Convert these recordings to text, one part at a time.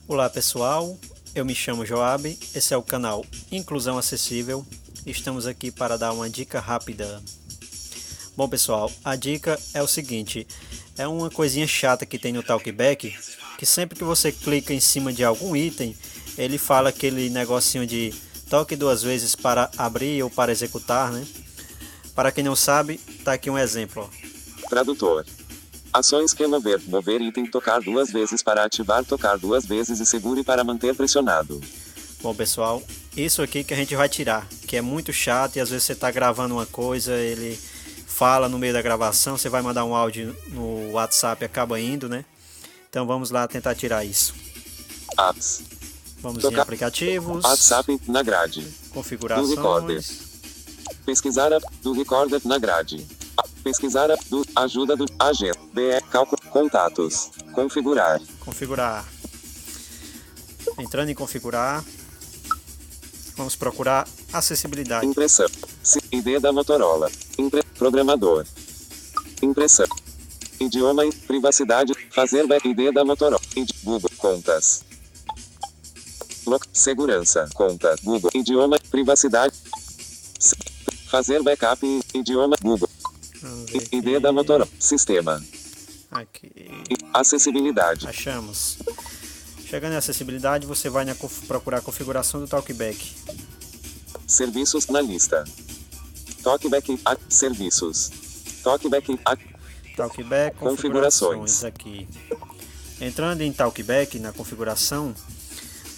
Olá pessoal, eu me chamo Joab, esse é o canal Inclusão Acessível. Estamos aqui para dar uma dica rápida. Bom pessoal, a dica é o seguinte, é uma coisinha chata que tem no Talkback, que sempre que você clica em cima de algum item, ele fala aquele negocinho de toque duas vezes para abrir ou para executar, né? Para quem não sabe, tá aqui um exemplo. Ó. Tradutor. Ações que mover item, tocar duas vezes para ativar, tocar duas vezes e segure para manter pressionado. Bom pessoal, isso aqui que a gente vai tirar, que é muito chato e às vezes você está gravando uma coisa, ele fala no meio da gravação, você vai mandar um áudio no WhatsApp e acaba indo, né? Então vamos lá tentar tirar isso. Apps. Vamos em aplicativos. WhatsApp na grade. Configurações. Do recorder. Pesquisar do recorder na grade. Pesquisar do ajuda do agenda. Cálculo contatos. Configurar. Configurar. Entrando em configurar. Vamos procurar acessibilidade. Impressão. ID da Motorola. Programador. Impressão. Idioma e privacidade. Fazer ID da Motorola. Google. Contas. Segurança. Conta. Google. Idioma. Privacidade. Fazer backup. Idioma. Google. ID da Motorola. Sistema. Aqui. Acessibilidade. Achamos. Chegando em acessibilidade, você vai procurar a configuração do Talkback. Serviços na lista. Talkback. Serviços. Talkback. Talkback. Configurações. Aqui. Entrando em Talkback, na configuração,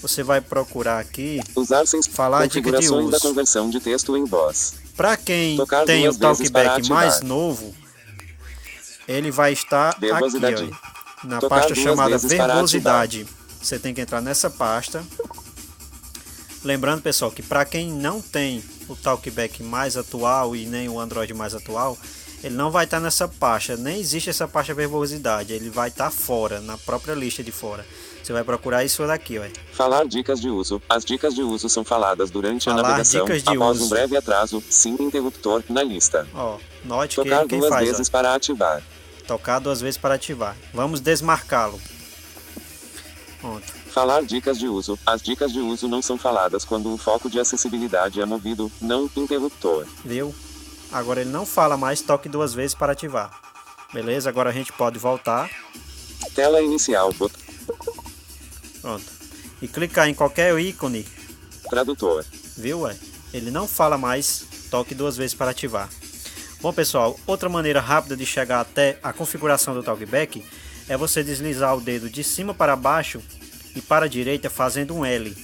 você vai procurar aqui usar sem falar dica de uso da conversão de texto em voz. Para quem tem o Talkback mais novo, ele vai estar aqui, ó, na pasta chamada Verbosidade. Você tem que entrar nessa pasta. Lembrando, pessoal, que para quem não tem o Talkback mais atual e nem o Android mais atual, ele não vai estar nessa pasta. Nem existe essa pasta Verbosidade. Ele vai estar fora, na própria lista de fora. Você vai procurar isso daqui, ó. Falar dicas de uso. As dicas de uso são faladas durante a navegação. Após um breve atraso, sim, interruptor na lista. Ó, note tocar que duas faz, vezes ó, para ativar. Tocar duas vezes para ativar. Vamos desmarcá-lo. Pronto. Falar dicas de uso. As dicas de uso não são faladas quando o foco de acessibilidade é movido, não interruptor. Viu? Agora ele não fala mais toque duas vezes para ativar. Beleza? Agora a gente pode voltar. Tela inicial. Pronto. E clicar em qualquer ícone. Tradutor. Viu, ué? Ele não fala mais toque duas vezes para ativar. Bom, pessoal, outra maneira rápida de chegar até a configuração do Talkback é você deslizar o dedo de cima para baixo e para a direita fazendo um L.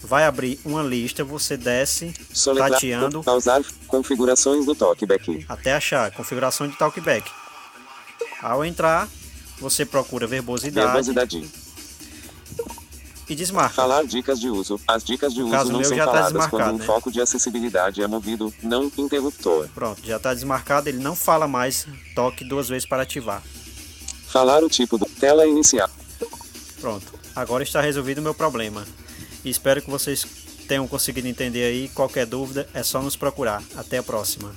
Vai abrir uma lista, você desce, tateando. Pausar configurações do Talkback. Até achar configuração de Talkback. Ao entrar, você procura verbosidade. E desmarca. Falar dicas de uso. As dicas de uso não são faladas quando o foco de acessibilidade é movido, não interruptor. Pronto, já está desmarcado, ele não fala mais toque duas vezes para ativar. Falar o tipo do tela inicial. Pronto, agora está resolvido o meu problema. E espero que vocês tenham conseguido entender aí. Qualquer dúvida é só nos procurar. Até a próxima.